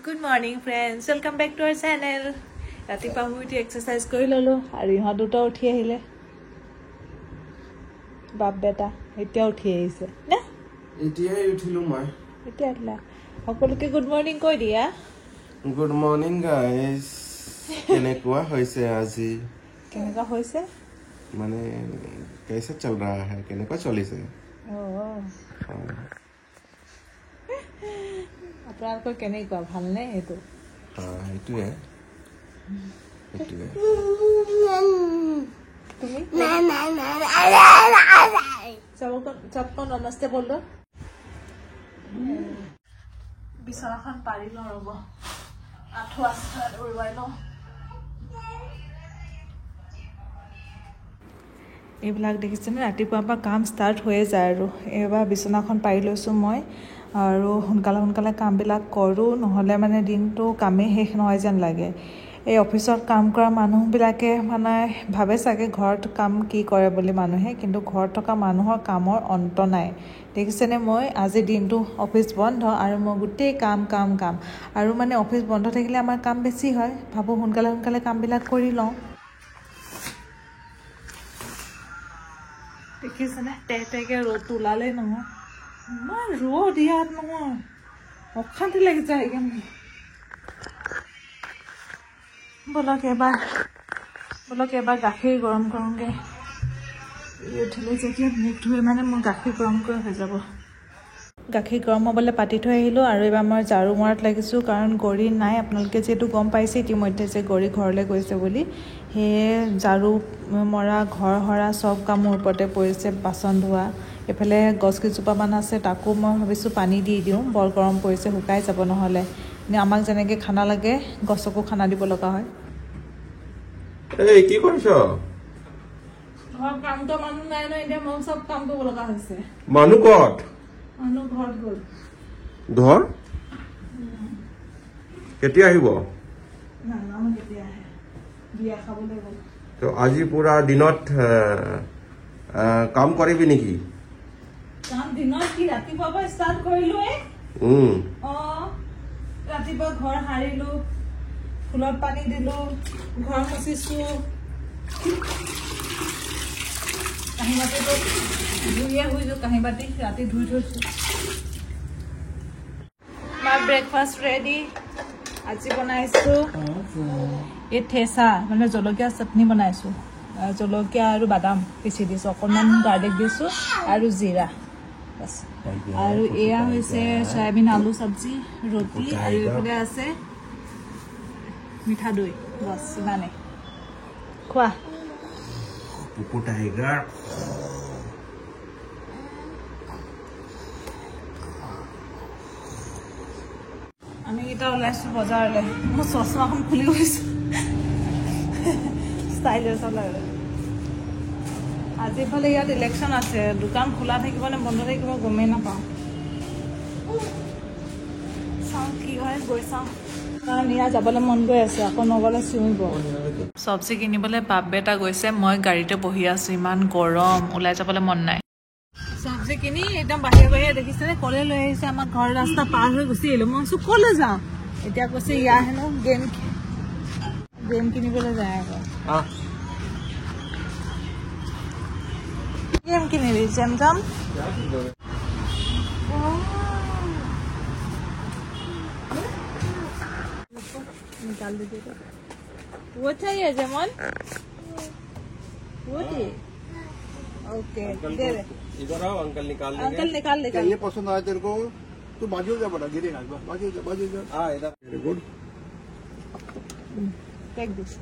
Good morning friends, welcome back to our channel. ৰাতিপুৱা উঠি exercise কৰি ললো আৰু ইহঁত দুটা উঠি আহিলে বাপ বেটা এতিয়া উঠি আহিছে না এতিয়াই উঠিলো মই এতিয়া আলা সকলোকে গুড মৰ্নিং কৈ দিয়া গুড মৰ্নিং গাইস কেনেকুৱা হৈছে আজি কেনেকুৱা হৈছে মানে कैसे चल रहा है কেনেকুৱা চলিছে আপোনালোকৰ কেনেকুৱা ভাল নে হেতু এইটোৱে তুমি सबको नमस्ते बोल दो बिछनाখন পাৰি ল ৰব আঠু আছে উৰুৱাই ল এইবিলাক দেখিছেনে ৰাতিপুৱাৰ পৰা কাম ষ্টাৰ্ট হৈয়ে যায় আৰু এবাৰ বিছনাখন পাৰি লৈছো মই আৰু সোনকালে কামবিলাক কৰোঁ নহ'লে মানে দিনটো কামেই শেষ নহয় যেন লাগে এই অফিসত কাম কৰা মানুহবিলাকে মানে ভাবে চাগে ঘৰত কাম কি কৰে বুলি মানুহে কিন্তু ঘৰত থকা মানুহৰ কামৰ অন্ত নাই দেখিছেনে মই আজি দিনটো অফিস বন্ধ আৰু মই গোটেই কাম আৰু মানে অফিস বন্ধ থাকিলে আমাৰ কাম বেছি হয় ভাবো সোনকালে কামবিলাক কৰি লওঁ দেখিছেনে তেকে ৰ'দ ওলালে নহয় ইমান ৰ'দ ইয়াত নহয় অশান্তি লাগি যায় বলক এবাৰ গাখীৰ গৰম কৰোঁগে উঠিলে যেতিয়া মুখ ধুই মানে মোৰ গাখীৰ গৰম কৰি হৈ যাব গাখীৰ গৰম হ'বলৈ পাতি থৈ আহিলোঁ আৰু এবাৰ মই ঝাৰু মৰাত লাগিছোঁ কাৰণ গৰি নাই আপোনালোকে যিহেতু গম পাইছে ইতিমধ্যে যে গৰি ঘৰলৈ গৈছে বুলি সেয়ে ঝাৰু মৰা ঘৰ হৰা চব কাম মোৰ ওপৰতে পৰিছে বাচন ধোৱা এফালে গছ কেইজোপামান আছে তাকো মই ভাবিছোঁ পানী দি দিওঁ বৰ গৰম পৰিছে শুকাই যাব নহ'লে আমাক যেনেকৈ খানা লাগে গছকো খানা দিব লগা হয় এই কি কৰিছ ঘৰ কামটো মানুহ নাই ন এতিয়া মই চব কাম কৰিব লগা হৈছে মানুহ ক'ত মানুহ ঘৰত গ'ল ঘৰ কেতিয়া আহিব নাজানো কেতিয়া আহে বিয়া খাবলৈ গ'ল তো আজি পুৰা দিনত কাম কৰিবি নেকি কাম দিনত কি ৰাতিপুৱাৰ পৰা ষ্টাৰ্ট কৰিলোৱে ৰাতিপুৱা ঘৰ সাৰিলো ফুলত পানী দিলো ঘৰ মুচিছো কাঁহী বাতিটো ধুইয়ে শুইছো কাঁহী বাতি ৰাতি ধুই থৈছো মাৰ ব্ৰেকফাষ্ট ৰেডি আজি বনাইছো এই ঠেচা মানে জলকীয়া চাটনি বনাইছো জলকীয়া আৰু বাদাম পিচি দিছো অকণমান গাৰ্লিক দিছো আৰু জিৰা আৰু এয়া হৈছে সয়াবিন আলু চব্জি ৰুটি আৰু এইফালে আছে মিঠা দৈ বস ইমানে খোৱা পুপু টাইগাৰ আমি এটা ওলাইছো বজাৰলৈ মোৰ চশমাখন খুলি গৈছো ষ্টাইলৰ চলাৰ আজি ফালে ইয়াত ইলেকশ্যন আছে দোকান খোলা থাকিব নে বন্ধ থাকিব গমেই নাপাওঁ চাওঁ কি হয় গৈ চাওঁ কাৰণ ইয়াত যাবলৈ মন গৈ আছে আকৌ নগলে চিঞৰিব চব্জি কিনিবলৈ বাপ বেটা গৈছে মই গাড়ীতে বহি আছো ইমান গৰম ওলাই যাবলৈ মন নাই চব্জি কিনি একদম বাহিৰে দেখিছেনে কলে লৈ আহিছে আমাৰ ঘৰ ৰাস্তা পাৰ হৈ গুচি আহিলো মই কৈছো কলে যাওঁ এতিয়া কৈছে ইয়াৰ হেনো গেম কিনিবলৈ যায় আকৌ গেম কিনিবি জেমজাম निकाल दीजिएगा वो चाहिए जमन वो चाहिए ओके दे दे इधर आओ अंकल निकाल देंगे ये पसंद आया तेरे को तू बाजू जा बड़ा गिरेगा बाजू जा हां इधर वेरी गुड टेक दिस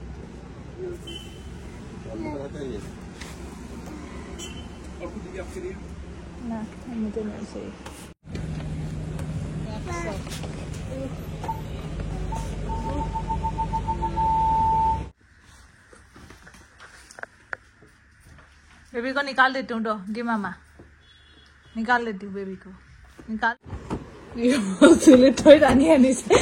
ना मुझे नहीं चाहिए बेबी को निकाल देती हूँ तो दी मामा निकाल लेती हूँ बेबी को निकाल सुलित टानी आनी से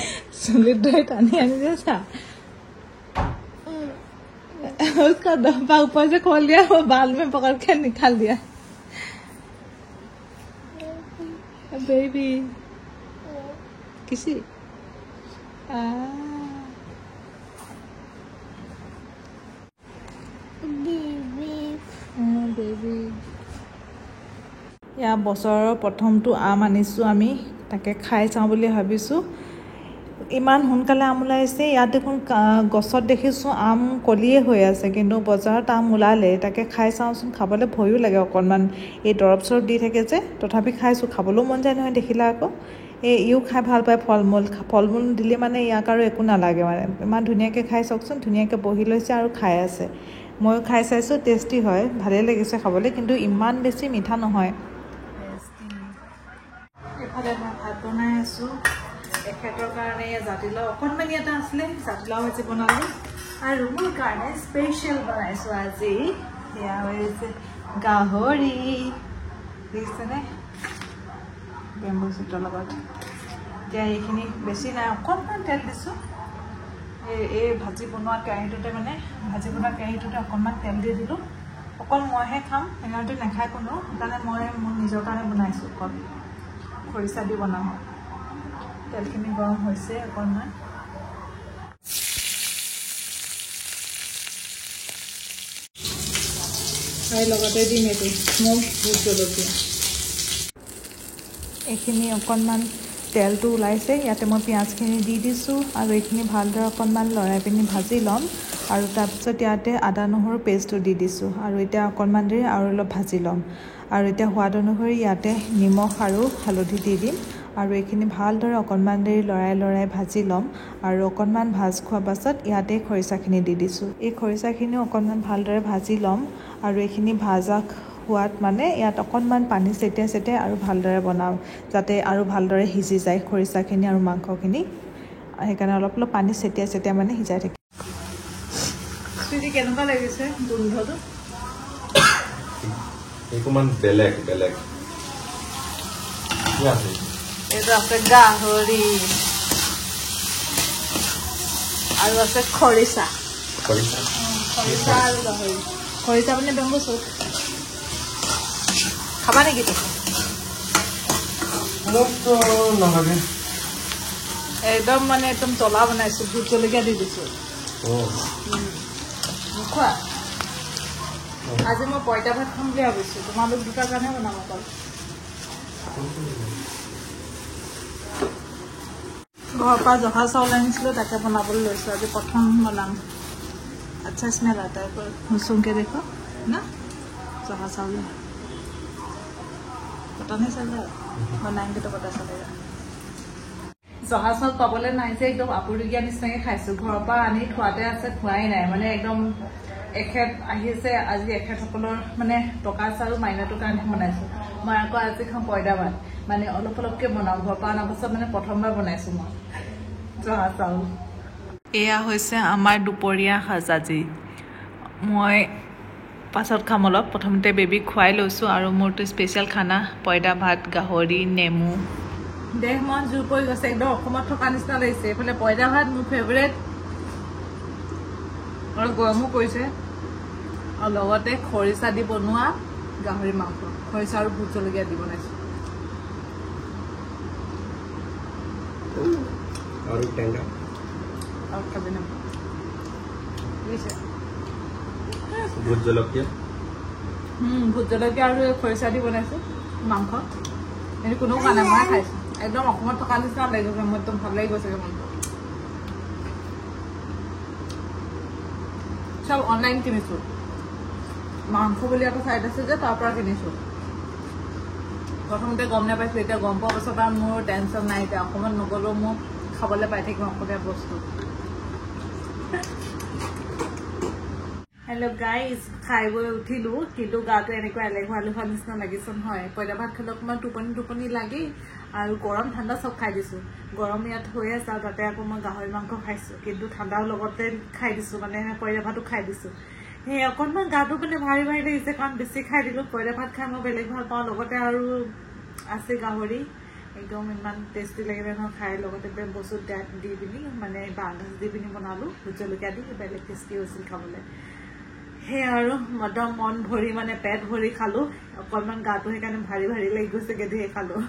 उसका डब्बा ऊपर से खोल दिया वो बाल में पकड़ के निकाल दिया बेबी किसी এয়া বছৰৰ প্ৰথমটো আম আনিছোঁ আমি, তাকে খাই চাওঁ বুলি ভাবিছোঁ। ইমান সোনকালে আম ওলাইছে। ইয়াত দেখোন গছত দেখিছোঁ আম কলিয়ে হৈ আছে, কিন্তু বজাৰত আম ওলালে। তাকে খাই চাওঁচোন, খাবলৈ ভয়ো লাগে অকণমান, এই দৰৱ চৰৱ দি থাকে যে। তথাপি খাইছোঁ, খাবলৈও মন যায় নহয় দেখিলে আকৌ। ইও খাই ভাল পায় ফল মূল দিলে মানে ইয়াক আৰু একো নালাগে মানে। ইমান ধুনীয়াকৈ খাই চাওকচোন, ধুনীয়াকৈ বহি লৈছে আৰু খাই আছে। ময়ো খাই চাইছোঁ, টেষ্টি হয়, ভালেই লাগিছে খাবলৈ, কিন্তু ইমান বেছি মিঠা নহয়। এইফালে মই ভাত বনাই আছোঁ। এখেতৰ কাৰণে জাতিলাও অকণমানি এটা আছিলে, জাতিলাও ভাজি বনালোঁ। আৰু মোৰ কাৰণে স্পেচিয়েল বনাইছোঁ আজি, সেয়া হৈছে গাহৰি। দেখিছেনে, বেম্বু চুটৰ লগত। এতিয়া এইখিনি বেছি নাই, অকণমান তেল দিছোঁ। এই ভাজি বনোৱা কেৰাহীটোতে অকণমান তেল দি দিলোঁ। অকল মইহে খাম, সিহঁতে নাখায় কোনো, সেইকাৰণে মই মোৰ নিজৰ কাৰণে বনাইছোঁ। অকল খৰিচা দি বনাম। তেলখিনি গৰম হৈছে অকণমান। আৰু লগতে দিম এইটো স্মোক ভোট জলকীয়া। এইখিনি অকণমান তেলটো ওলাইছে, ইয়াতে মই পিঁয়াজখিনি দি দিছোঁ আৰু এইখিনি ভালদৰে অকণমান লৰাই পিনি ভাজি ল'ম। আৰু তাৰপিছত ইয়াতে আদা নহৰু পেষ্টটো দি দিছোঁ আৰু এতিয়া অকণমান দেৰি আৰু অলপ ভাজি ল'ম। আৰু এতিয়া সোৱাদ অনুসৰি ইয়াতে নিমখ আৰু হালধি দি দিম আৰু এইখিনি ভালদৰে অকণমান দেৰি লৰাই ভাজি ল'ম। আৰু অকণমান ভাজ খোৱাৰ পাছত ইয়াতে খৰিচাখিনি দি দিছোঁ। এই খৰিচাখিনিও অকণমান ভালদৰে ভাজি ল'ম আৰু এইখিনি ভাজা হোৱাত মানে ইয়াত অকণমান পানী ছটিয়াই আৰু ভালদৰে বনাওঁ, যাতে আৰু ভালদৰে সিজি যায় খৰিচাখিনি আৰু মাংসখিনি। সেইকাৰণে অলপ পানী ছটিয়াই মানে সিজাই থাকে। চুইটি কেনেকুৱা লাগিছে গোন্ধটো? অকণমান বেলেগ এইটো আছে গাহৰি আৰু আছে খৰিচা আৰু গাহৰি। খৰিচা মানে বেম্বু চুট খাবা নেকি তুমি? নালাগে, একদম মানে একদম জ্বলা বনাইছোঁ, ভোট জলকীয়া দি দিছোঁ। খোৱা আজি মই পঁইতা ভাত খাম বুলি ভাবিছোঁ, তোমালোক দুটাৰ কাৰণে বনাম অকল। ঘৰৰ পৰা জহা চাউল আনিছিলোঁ, তাকে বনাবলৈ লৈছোঁ। আজি প্ৰথম বনাম। আচ্ছা স্মেল आता है, सुनके देखो ना, जहाँ चावल पता नहीं चल रहा, बनाएंगे तो पता चलेगा। জহা চাউল পাবলৈ নাই যে একদম আপুৰুগীয়া নিচিনাকৈ খাইছোঁ। ঘৰৰ পৰা আনি থোৱাতে আছে, খোৱাই নাই মানে। একদম এখেত আহিছে আজি, এখেতসকলৰ মানে টকা আৰু মাইনাটোৰ কাৰণে বনাইছোঁ। মই আকৌ আজি খাওঁ পঁইতা ভাত, মানে অলপকৈ বনাওঁ। ঘৰৰ পৰা অনাৰ পাছত মানে প্ৰথমবাৰ বনাইছোঁ মই জহা চাউল। এয়া হৈছে আমাৰ দুপৰীয়া সাজ আজি। মই পাছত খাম অলপ, প্ৰথমতে বেবীক খুৱাই লৈছোঁ। আৰু মোৰতো স্পেচিয়েল খানা পঁইতা ভাত, গাহৰি, নেমু। দেহ মন জোৰ পৰি গৈছে, একদম অসমত থকা নিচিনা লাগিছে। এইফালে পঁইতা ভাত মোৰ ফেভৰেট, আৰু গৰমো পৰিছে। আৰু লগতে খৰিচা দি বনোৱা গাহৰি মাংস, খৰিচা আৰু ভোট জলকীয়া দি বনাইছোঁ। আৰু টেঙা আৰু খাবি না বুজিছে? ভোট জলকীয়া আৰু খৰিচা দি বনাইছোঁ মাংস। কিন্তু কোনো খোৱা নাই, মই খাইছোঁ। একদম অসমত থকা নিচিনা লাগি গৈছে, মোৰ একদম ভাল লাগি গৈছে মনটো। চব অনলাইন কিনিছোঁ, মাংস বুলি এটা চাইট আছে যে, তাৰ পৰা কিনিছোঁ। প্ৰথমতে গম নাপাইছোঁ, এতিয়া গম পোৱাৰ পাছত আৰু মোৰ টেনশ্যন নাই। এতিয়া অসমত নগ'লেও মোক খাবলৈ পাই থাকিম অসমীয়া বস্তু। হেল্ল' গাইজ, খাই বৈ উঠিলোঁ, কিন্তু গাটো এনেকুৱা এলেহুৱা নিচিনা লাগিছে নহয়। পঁইতা ভাত খালে অকণমান টোপনি লাগেই, আৰু গৰম ঠাণ্ডা চব খাই দিছোঁ। গৰম ইয়াত হৈ আছে, আৰু তাতে আকৌ মই গাহৰি মাংস খাইছোঁ, কিন্তু ঠাণ্ডাৰ লগতে খাই দিছোঁ, মানে পঁইতা ভাতো খাই দিছোঁ। সেই অকণমান গাটো মানে ভাৰী লাগিছে, কাৰণ বেছি খাই দিলোঁ। পঁইতা ভাত খাই মই বেলেগ ভাল পাওঁ, লগতে আৰু আছে গাহৰি। একদম ইমান টেষ্টি লাগিলে নহয় খাই, লগতে বেম্বু চুট দি পিনি মানে বাঁহগাজ দি পিনি বনালোঁ, ভোট জলকীয়া দি, বেলেগ টেষ্টি হৈছিল খাবলৈ। সেই আৰু একদম মন ভৰি মানে পেট ভৰি খালোঁ। অকণমান গাটো সেইকাৰণে ভাৰী লাগি গৈছেগৈ, ধেৰ খালোঁ।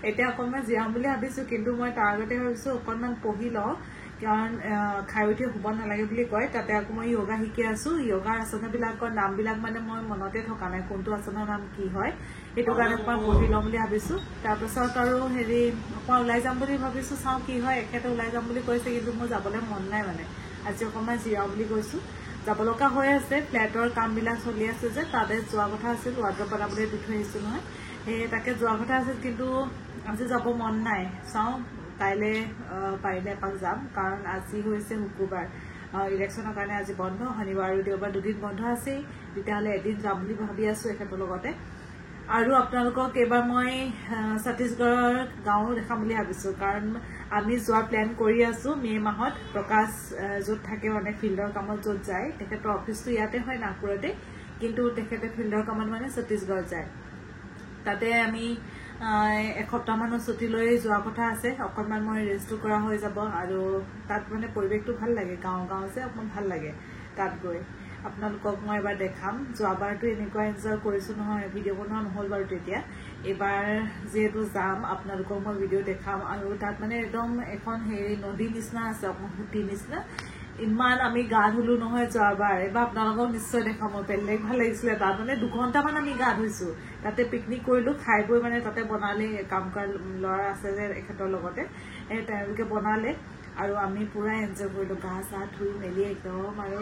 এতিয়া অকণমান জিৰাম বুলি ভাবিছোঁ, কিন্তু মই তাৰ আগতে ভাবিছোঁ অকণমান পঢ়ি লওঁ, কাৰণ খাই উঠি শুব নালাগে বুলি কয়। তাতে আকৌ মই য়োগা শিকি আছোঁ। য়োগাৰ আচনাবিলাকৰ নামবিলাক মানে মই মনতে থকা নাই, কোনটো আচনৰ নাম কি হয়, সেইটো কাৰণে অকণমান পঢ়ি ল'ম বুলি ভাবিছোঁ। তাৰপিছত আৰু হেৰি অকণমান ওলাই যাম বুলি ভাবিছোঁ, চাওঁ কি হয়। এখেতে ওলাই যাম বুলি কৈছে, কিন্তু মোৰ যাবলৈ মন নাই মানে। আজি অকণমান জিৰাওঁ বুলি কৈছোঁ। যাব লগা হৈ আছে, ফ্লেটৰ কামবিলাক চলি আছে যে, তাতে যোৱা কথা আছিল। ৱাৰ্ড্ৰব বনাবলৈ দি থৈ আহিছোঁ নহয়, সেই তাকে যোৱা কথা আছিল, কিন্তু আজি যাব মন নাই। চাওঁ কাইলৈ পাৰিলে এপাক যাম, কাৰণ আজি হৈছে শুক্ৰবাৰ, ইলেকশ্যনৰ কাৰণে আজি বন্ধ। শনিবাৰ আৰু দেওবাৰ 2 দিন বন্ধ আছেই, তেতিয়াহ'লে এদিন যাম বুলি ভাবি আছোঁ এখেতৰ লগতে। আৰু আপোনালোকক এইবাৰ মই ছত্তীশগড়ৰ গাঁও দেখাম বুলি ভাবিছোঁ, কাৰণ আমি যোৱাৰ প্লেন কৰি আছোঁ মে' মাহত। প্ৰকাশ য'ত থাকে মানে ফিল্ডৰ কামত য'ত যায়, তেখেতৰ অফিচটো ইয়াতে হয় নাগপুৰতে, কিন্তু তেখেতে ফিল্ডৰ কামত মানে ছত্তীশগড় যায়। তাতে আমি এসপ্তাহমানৰ ছুটী লৈ যোৱা কথা আছে। অকণমান মই ৰেষ্টো কৰা হৈ যাব, আৰু তাত মানে পৰিৱেশটো ভাল লাগে, গাঁও যে অকণমান ভাল লাগে তাত গৈ। আপোনালোকক মই এবাৰ দেখাম। যোৱাবাৰতো এনেকুৱা এনজয় কৰিছোঁ নহয়, ভিডিঅ' বনোৱা নহ'ল বাৰু তেতিয়া। এইবাৰ যিহেতু যাম, আপোনালোকক মই ভিডিঅ' দেখাম। আৰু তাত মানে একদম এখন হেৰি নদীৰ নিচিনা আছে, অকণমান সুঁতিৰ নিচিনা। ইমান আমি গা ধুলোঁ নহয় যোৱাবাৰ। এইবাৰ আপোনালোকক নিশ্চয় দেখাম মই, বেলেগ ভাল লাগিছিলে। তাত মানে 2 ঘণ্টামান আমি গা ধুইছোঁ, তাতে পিকনিক কৰিলোঁ। খাই বৈ মানে তাতে বনালে, কাম কৰা ল'ৰা আছে যে এখেতৰ লগতে, তেওঁলোকে বনালে, আৰু আমি পূৰা এনজয় কৰিলোঁ, গা চা ধুই মেলি একদম। আৰু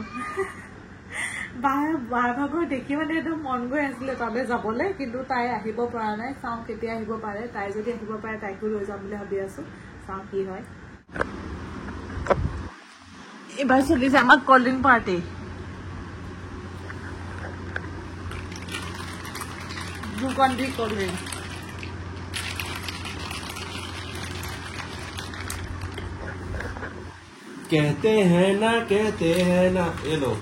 বাৰ ভাগৰ দেখি মানে একদম মন গৈ আছিলে তালৈ যাবলৈ, কিন্তু তাই আহিব পৰা নাই। চাওঁ কেতিয়া আহিব পাৰে, তাই যদি আহিব পাৰে তাইকো লৈ যাম বুলি ভাবি আছোঁ। চাওঁ কি হয়। এইবাৰ চলিছে আমাৰ cold drink party. Glucon D cold drink. कहते हैं ना ये लो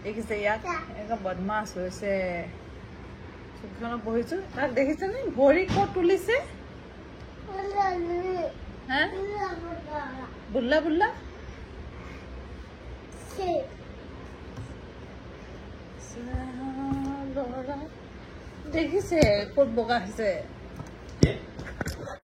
দেখিছে ইয়াক এনেকুৱা বদমাছ হৈছে। চকীখনত বহিছোঁ, তাক দেখিছেনে ভৰি ক'ত তুলিছে? হা বুল্লা বুল্লা দেখিছে ক'ত বগা হৈছে।